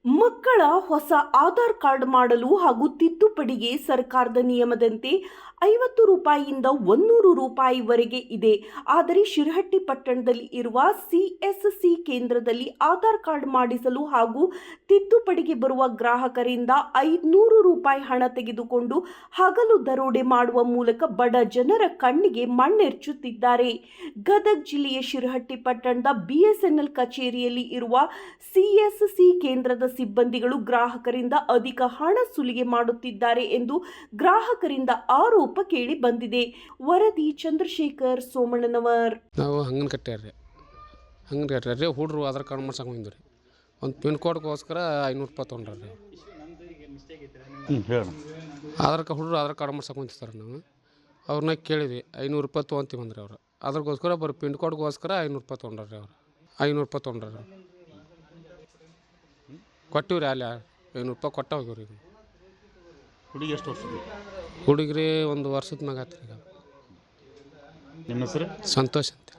ಮಕ್ಕಳ ಹೊಸ ಆಧಾರ್ ಕಾರ್ಡ್ ಮಾಡಲು ಹಾಗೂ ತಿದ್ದುಪಡಿಗೆ ಸರ್ಕಾರದ ನಿಯಮದಂತೆ 50 ರೂಪಾಯಿಯಿಂದ 100 ರೂಪಾಯಿವರೆಗೆ ಇದೆ. ಆದರೆ ಶಿರಹಟ್ಟಿ ಪಟ್ಟಣದಲ್ಲಿ ಇರುವ CSC ಕೇಂದ್ರದಲ್ಲಿ ಆಧಾರ್ ಕಾರ್ಡ್ ಮಾಡಿಸಲು ಹಾಗೂ ತಿದ್ದುಪಡಿಗೆ ಬರುವ ಗ್ರಾಹಕರಿಂದ 500 ರೂಪಾಯಿ ಹಣ ತೆಗೆದುಕೊಂಡು ಹಗಲು ದರೋಡೆ ಮಾಡುವ ಮೂಲಕ ಬಡ ಜನರ ಕಣ್ಣಿಗೆ ಮಣ್ಣೆರಚುತ್ತಿದ್ದಾರೆ. ಗದಗ ಜಿಲ್ಲೆಯ ಶಿರಹಟ್ಟಿ ಪಟ್ಟಣದ BSNL ಕಚೇರಿಯಲ್ಲಿ ಇರುವ CSC ಕೇಂದ್ರದ ಸಿಬ್ಬಂದಿಗಳು ಗ್ರಾಹಕರಿಂದ ಅಧಿಕ ಹಣ ಸುಲಿಗೆ ಮಾಡುತ್ತಿದ್ದಾರೆ ಎಂದು ಗ್ರಾಹಕರಿಂದ ಆರೋಪ ಕೇಳಿ ಬಂದಿದೆ. ವರದಿ ಚಂದ್ರಶೇಖರ್ ಸೋಮಣ್ಣನವರ್. ನಾವು ಹಂಗನ್ ಕಟ್ಟ್ಯಾರ್ರಿ ಹುಡ್ರು ಆಧಾರ್ ಕಾರ್ಡ್ ಮಾಡ್ಸಕ್ಕೆ ಬಂದ್ರಿ. ಒಂದು ಪಿನ್ ಕೋಡ್ಗೋಸ್ಕರ 500 ರೂಪಾಯಿ ತೊಗೊಂಡ್ರಿ. ಹುಡ್ರು ಆಧಾರ್ ಕಾರ್ಡ್ ಮಾಡ್ಸಕ್ಕೆ ಬಂದಿರ್ತಾರೆ. ನಾವು ಅವ್ರನ್ನ ಕೇಳಿದ್ವಿ, 500 ರೂಪಾಯಿ ತೊಗೊಂತೀವಿ ಅಂದ್ರಿ ಅವರು. ಅದ್ರಗೋಸ್ಕರ ಬರೀ ಪಿನ್ ಕೋಡ್ಗೋಸ್ಕರ 500 ರೂಪಾಯಿ ತೊಗೊಂಡ್ರಿ ಅವರು. 500 ರೂಪಾಯಿ ತೊಗೊಂಡ್ರಿ. ಕೊಟ್ಟಿವ್ರಿ ಅಲ್ಲಿ 500 ರೂಪಾಯಿ ಕೊಟ್ಟ ಹೋಗಿವ್ರಿ. ಹುಡುಗಿ ಎಷ್ಟು ವರ್ಷದ? ಹುಡುಗ್ರಿ 1 ವರ್ಷದ ಮ್ಯಾಗ ಆತ್ರಿ. ನಿಮ್ಮ ಹೆಸರು? ಸಂತೋಷ್ ಅಂತ.